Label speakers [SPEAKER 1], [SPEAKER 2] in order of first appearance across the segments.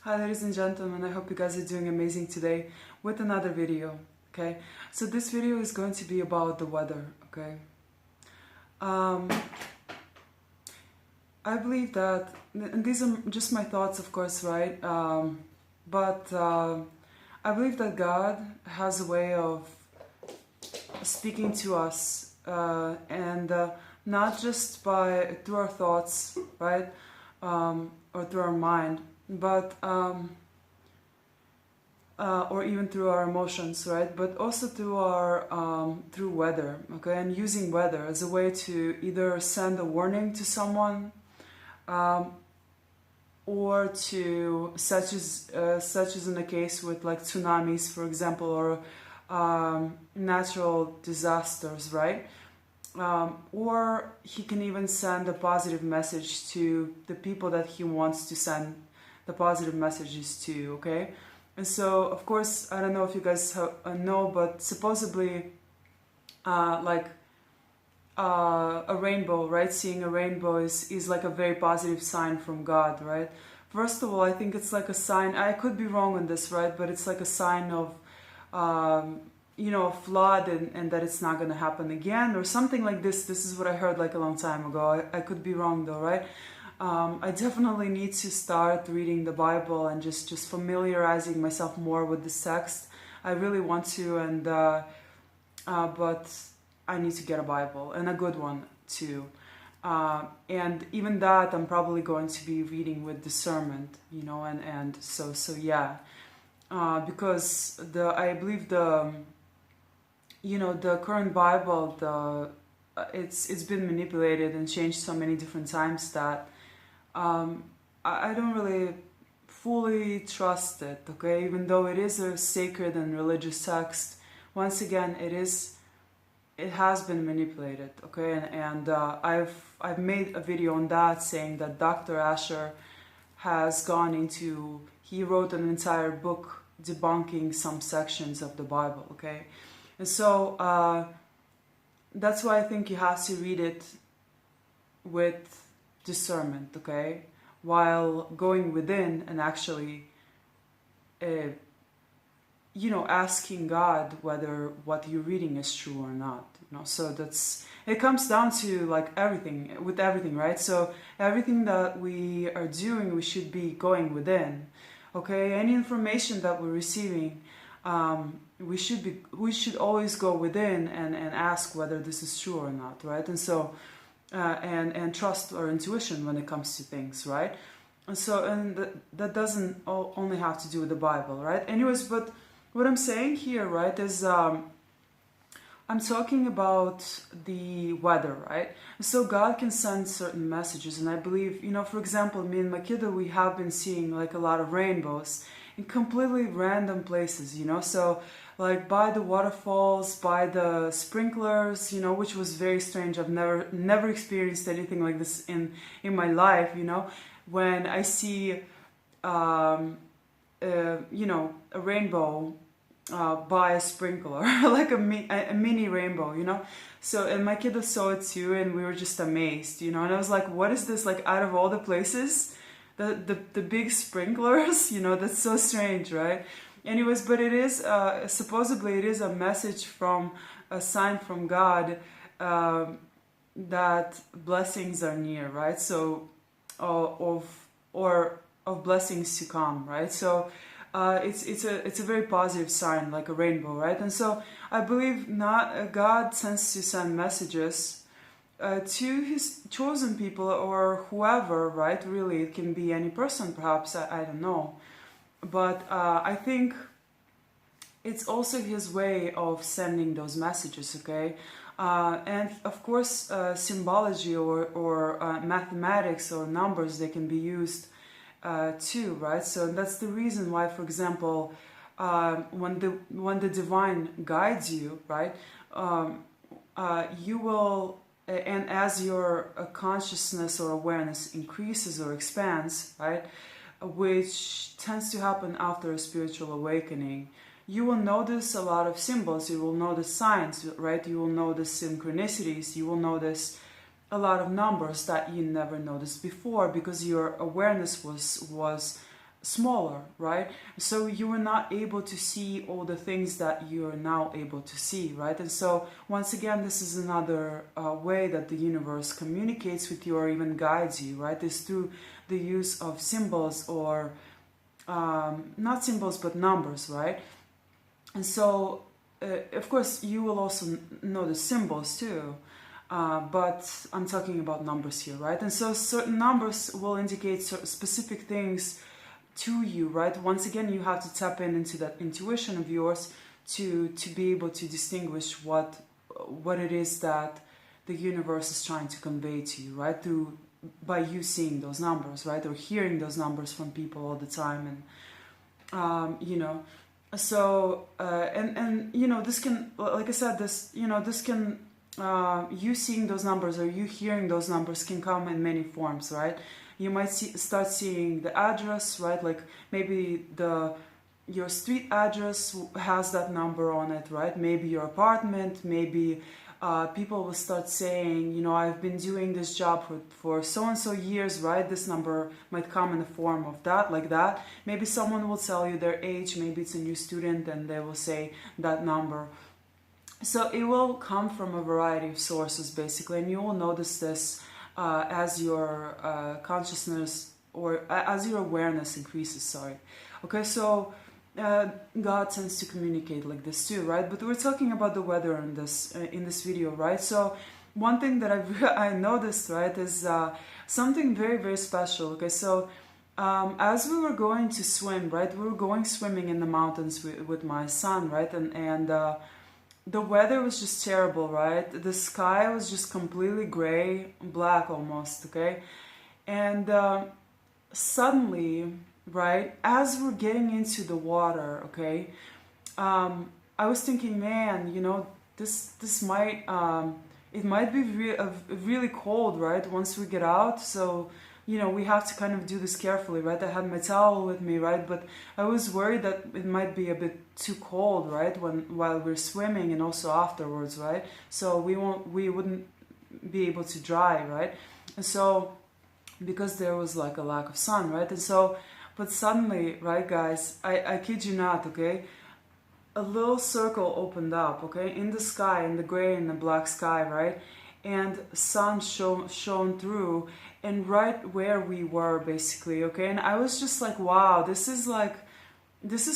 [SPEAKER 1] Hi ladies and gentlemen, I hope you guys are doing amazing today with another video, okay? So this video is going to be about the weather, okay? I believe that, and these are just my thoughts of course, right? But I believe that God has a way of speaking to us and not just through our thoughts, right? Or through our mind, but or even through our emotions, right? But also through through weather, okay? And using weather as a way to either send a warning to someone, or to such as in the case with like tsunamis, for example, or natural disasters, right? Or he can even send a positive message to the people that he wants to send the positive messages to, okay? And so, of course, I don't know if you guys know, but supposedly, a rainbow, right? Seeing a rainbow is like a very positive sign from God, right? First of all, I think it's like a sign, I could be wrong on this, right? But it's like a sign of, a flood and that it's not going to happen again or something like this. This is what I heard like a long time ago. I could be wrong though, right? I definitely need to start reading the Bible and just familiarizing myself more with this text. I really want to, and but I need to get a Bible, and a good one too. And even that, I'm probably going to be reading with discernment, and so yeah, because I believe the current Bible, it's been manipulated and changed so many different times that I don't really fully trust it, okay? Even though it is a sacred and religious text, once again, it has been manipulated, okay? And I've made a video on that, saying that Dr. Asher has he wrote an entire book debunking some sections of the Bible, okay? And so that's why I think you have to read it with discernment, okay? While going within and actually, asking God whether what you're reading is true or not. So it comes down to like everything, right? So everything that we are doing, we should be going within, okay? Any information that we're receiving, we should always go within and ask whether this is true or not, right? And so and trust our intuition when it comes to things, right? And so that doesn't only have to do with the Bible, right? Anyways, but what I'm saying here, right, is I'm talking about the weather, right? So God can send certain messages, and I believe, for example, me and Makida, we have been seeing like a lot of rainbows in completely random places, so like by the waterfalls, by the sprinklers, which was very strange. I've never experienced anything like this in my life, when I see a rainbow by a sprinkler, like a mini rainbow, so, and my kid saw it too, and we were just amazed, and I was like, what is this, like out of all the places, the big sprinklers, that's so strange, right? Anyways, but it is supposedly it is a message from a sign from God that blessings are near, right? So of blessings to come, right? So it's a very positive sign, like a rainbow, right? And so I believe God tends to send messages to his chosen people or whoever, right? Really, it can be any person, perhaps, I don't know. But I think it's also his way of sending those messages, okay? And of course, symbology or mathematics or numbers, they can be used too, right? So that's the reason why, for example, when the divine guides you, right, you will, and as your consciousness or awareness increases or expands, right, which tends to happen after a spiritual awakening, you will notice a lot of symbols, you will notice signs, right? You will notice synchronicities, you will notice a lot of numbers that you never noticed before, because your awareness was smaller, right? So you were not able to see all the things that you are now able to see, right? And so once again, this is another way that the universe communicates with you or even guides you, right? Is through the use of symbols or not symbols but numbers, right? And so of course you will also know the symbols too, but I'm talking about numbers here, right? And so certain numbers will indicate specific things to you, right? Once again, you have to tap into that intuition of yours to be able to distinguish what it is that the universe is trying to convey to you, right? Through by you seeing those numbers, right, or hearing those numbers from people all the time, and you know, so and you know, this can, like I said, this, you know, this can you seeing those numbers or you hearing those numbers can come in many forms, right? You might start seeing the address, right? Like maybe your street address has that number on it, right? Maybe your apartment, maybe people will start saying, you know, I've been doing this job for so-and-so years, right? This number might come in the form of that, like that. Maybe someone will tell you their age, maybe it's a new student and they will say that number. So it will come from a variety of sources, basically, and you will notice this as your consciousness or as your awareness increases, sorry. Okay, so God tends to communicate like this too, right? But we're talking about the weather in this video, right? So one thing that I noticed, right, is something very, very special. Okay, so as we were going to swim, right, we were going swimming in the mountains with my son, right, and the weather was just terrible, right? The sky was just completely gray, black almost, okay? And suddenly, right, as we're getting into the water, okay, I was thinking, man, you know, this might, it might be really cold, right, once we get out, so, you know, we have to kind of do this carefully, right? I had my towel with me, right? But I was worried that it might be a bit too cold, right? While we're swimming and also afterwards, right? So we wouldn't be able to dry, right? And so, because there was like a lack of sun, right? And so, but suddenly, right, guys, I kid you not, okay? A little circle opened up, okay? In the sky, in the gray and the black sky, right? And sun shone through, and right where we were, basically, okay? And I was just like, wow, this is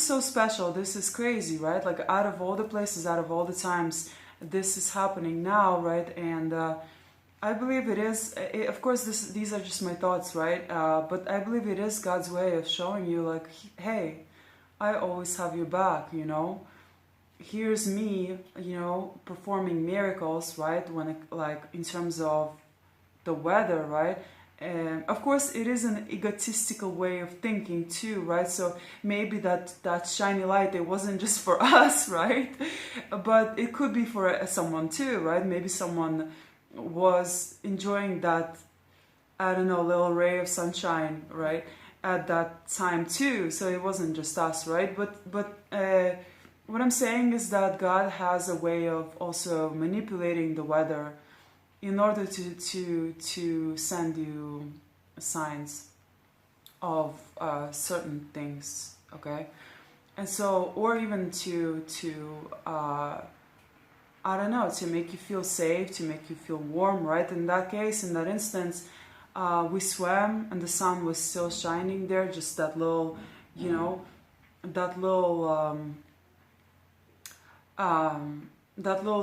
[SPEAKER 1] so special, this is crazy, right? Like, out of all the places, out of all the times, this is happening now, right? And I believe it is, of course, these are just my thoughts, right? But I believe it is God's way of showing you, like, hey, I always have your back, you know? Here's me, you know, performing miracles, right? When it, like, in terms of the weather, right? And of course, it is an egotistical way of thinking too, right? So maybe that shiny light, it wasn't just for us, right? But it could be for someone too, right? Maybe someone was enjoying that, I don't know, little ray of sunshine, right, at that time too. So it wasn't just us, right? But what I'm saying is that God has a way of also manipulating the weather in order to send you signs of certain things, okay? And so, or even to I don't know, to make you feel safe, to make you feel warm, right? In that case, in that instance, we swam and the sun was still shining there, just that little, you know, that little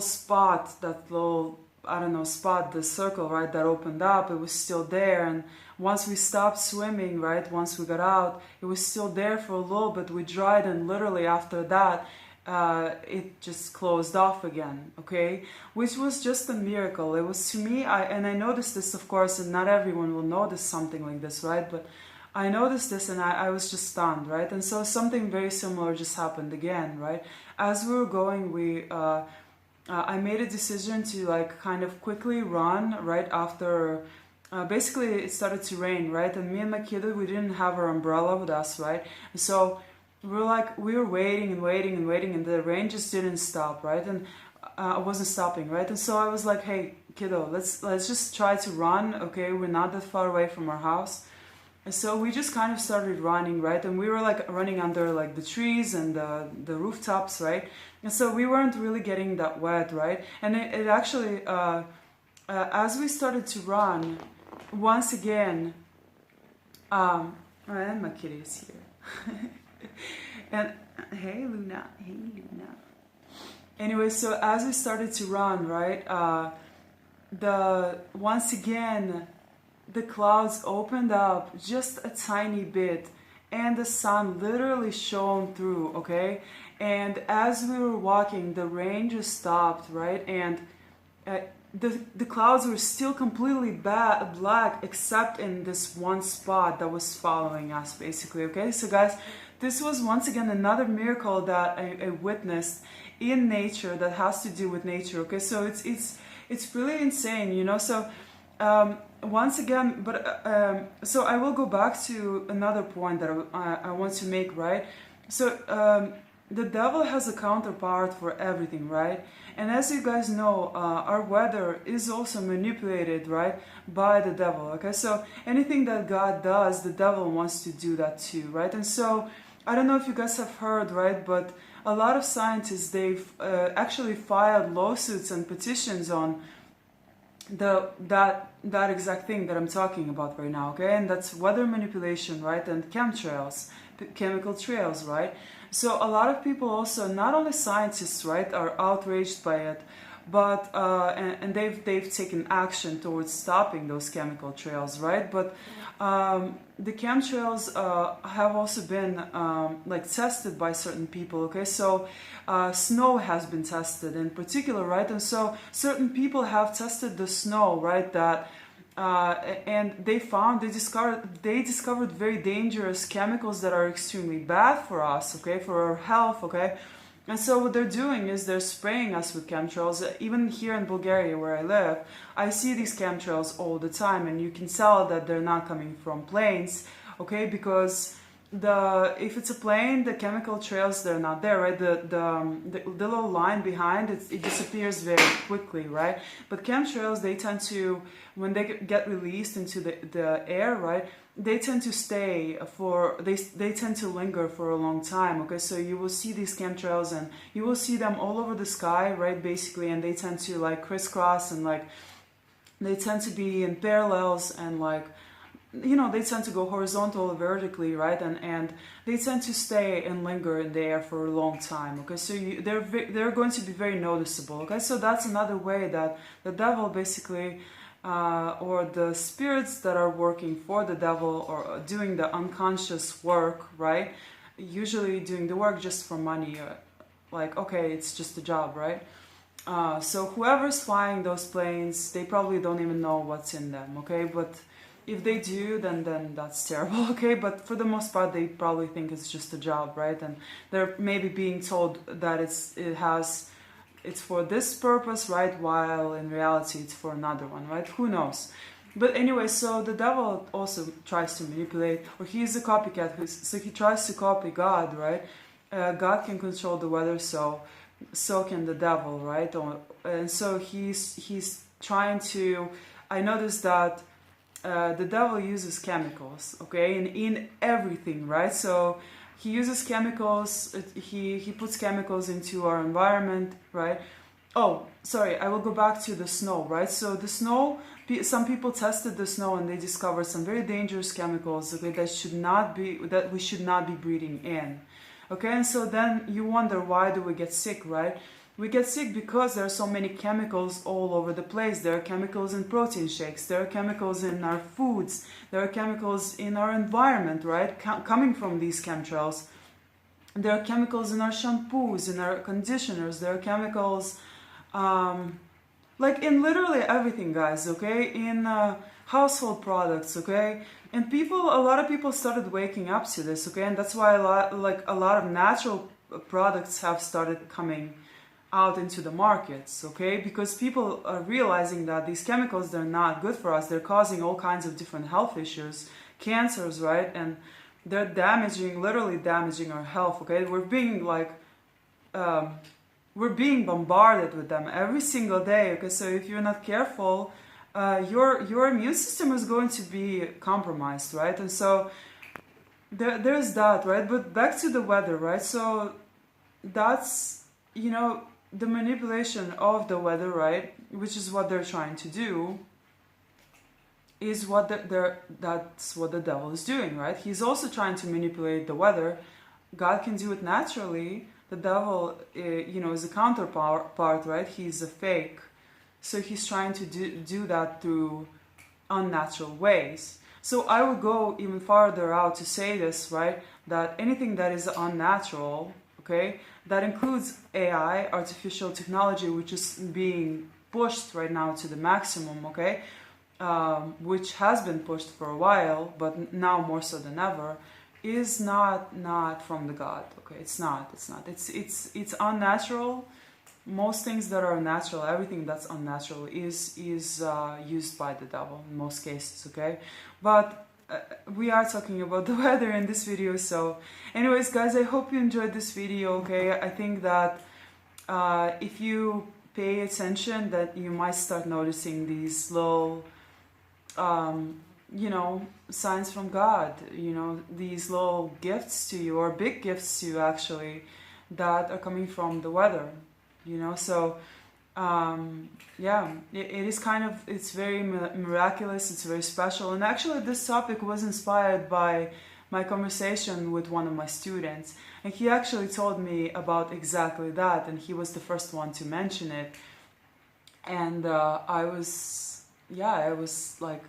[SPEAKER 1] spot, that little, I don't know, spot, the circle, right, that opened up, it was still there. And once we stopped swimming, right, once we got out, it was still there for a little bit. We dried, and literally after that, it just closed off again, okay? Which was just a miracle. It was, to me, and I noticed this, of course, and not everyone will notice something like this, right? But I noticed this and I was just stunned, right? And so something very similar just happened again, right? As we were going, I made a decision to, like, kind of quickly run right after, basically it started to rain, right? And me and my kid, we didn't have our umbrella with us, right? And so we were waiting and waiting and waiting, and the rain just didn't stop, right? And I wasn't stopping, right? And so I was like, hey, kiddo, let's just try to run, okay? We're not that far away from our house. So we just kind of started running, right? And we were like running under like the trees and the rooftops, right? And so we weren't really getting that wet, right? And it actually, as we started to run, once again, and my kitty is here. And hey Luna, hey Luna. Anyway, so as we started to run, right, once again, the clouds opened up just a tiny bit and the sun literally shone through, okay? And as we were walking, the rain just stopped, right? And the clouds were still completely black except in this one spot that was following us, basically, okay? So guys, this was once again another miracle that I witnessed in nature that has to do with nature, okay? So it's really insane, you know? So once again, so I will go back to another point that I want to make, right? So the devil has a counterpart for everything, right? And as you guys know, our weather is also manipulated, right, by the devil, okay? So anything that God does, the devil wants to do that too, right? And so I don't know if you guys have heard, right, but a lot of scientists, they've actually filed lawsuits and petitions on that exact thing that I'm talking about right now, okay? And that's weather manipulation, right? And chemtrails, chemical trails, right? So a lot of people also, not only scientists, right, are outraged by it, but and they've taken action towards stopping those chemical trails, right? But the chemtrails have also been like tested by certain people, okay? So snow has been tested in particular, right? And so certain people have tested the snow, right? That and they discovered very dangerous chemicals that are extremely bad for us, okay, for our health, okay. And so what they're doing is they're spraying us with chemtrails. Even here in Bulgaria, where I live, I see these chemtrails all the time, and you can tell that they're not coming from planes, okay, because if it's a plane, the chemical trails, they're not there, right? The little line behind it disappears very quickly, right? But chemtrails, they tend to, when they get released into the air, right, they tend to stay they tend to linger for a long time, okay? So you will see these chemtrails and you will see them all over the sky, right, basically, and they tend to like crisscross and like they tend to be in parallels and like, you know, they tend to go horizontal or vertically, right? And they tend to stay and linger in the air for a long time, okay? So they're going to be very noticeable, okay? So that's another way that the devil basically, or the spirits that are working for the devil or doing the unconscious work, right? Usually doing the work just for money, like, okay, it's just a job, right? So whoever's flying those planes, they probably don't even know what's in them, okay? But if they do, then that's terrible, okay? But for the most part, they probably think it's just a job, right? And they're maybe being told that it's for this purpose, right? While in reality, it's for another one, right? Who knows? But anyway, so the devil also tries to manipulate, or he's a copycat, so he tries to copy God, right? God can control the weather, so can the devil, right? And so he's trying to. I noticed that the devil uses chemicals, okay, in everything, right? So he uses chemicals. He puts chemicals into our environment, right? Oh, sorry, I will go back to the snow, right? So the snow, some people tested the snow and they discovered some very dangerous chemicals, okay, that we should not be breathing in. Okay, and so then you wonder, why do we get sick, right? We get sick because there are so many chemicals all over the place. There are chemicals in protein shakes. There are chemicals in our foods. There are chemicals in our environment, right? Coming from these chemtrails. There are chemicals in our shampoos, in our conditioners. There are chemicals, like in literally everything, guys, okay? In household products, okay? And a lot of people started waking up to this, okay? And that's why a lot of natural products have started coming out into the markets, okay? Because people are realizing that these chemicals, they're not good for us. They're causing all kinds of different health issues, cancers, right? And they're literally damaging our health, okay? We're being bombarded with them every single day, okay? So if you're not careful, your immune system is going to be compromised, right? And so there's that, right? But back to the weather, right? So that's, you know, the manipulation of the weather, right? Which is what they're trying to do, is what that's what the devil is doing, right? He's also trying to manipulate the weather. God can do it naturally. The devil, you know, is a counterpart, right? He's a fake. So he's trying to do that through unnatural ways. So I would go even farther out to say this, right? That anything that is unnatural, okay, that includes AI, artificial technology, which is being pushed right now to the maximum, okay, which has been pushed for a while, but now more so than ever, is not from the God. Okay, it's not. It's unnatural. Most things that are natural, everything that's unnatural, is used by the devil in most cases. Okay, but we are talking about the weather in this video. So, anyways, guys, I hope you enjoyed this video. Okay, I think that if you pay attention, that you might start noticing these little you know, signs from God, you know, these little gifts to you, or big gifts to you actually, that are coming from the weather, you know. So yeah, it is kind of, it's very miraculous, it's very special. And actually this topic was inspired by my conversation with one of my students, and he actually told me about exactly that, and he was the first one to mention it. And I was like,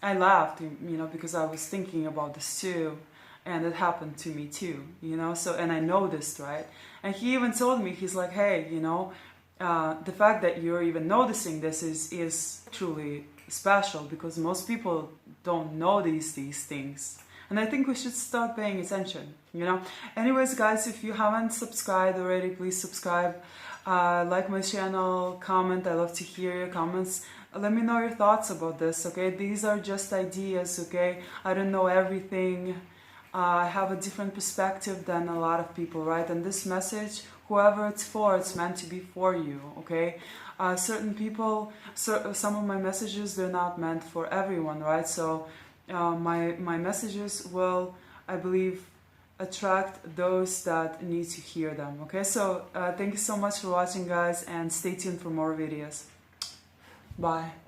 [SPEAKER 1] I laughed, you know, because I was thinking about this too, and it happened to me too, you know. So, and I noticed, right? And he even told me, he's like, hey, you know, the fact that you're even noticing this is truly special, because most people don't know these things. And I think we should start paying attention, you know. Anyways, guys, if you haven't subscribed already, please subscribe. Like my channel, comment. I love to hear your comments. Let me know your thoughts about this, okay? These are just ideas, okay? I don't know everything. I have a different perspective than a lot of people, right? And this message, whoever it's for, it's meant to be for you, okay? Certain people, some of my messages, they're not meant for everyone, right? So my messages will, I believe, attract those that need to hear them, okay? So thank you so much for watching, guys, and stay tuned for more videos. Bye.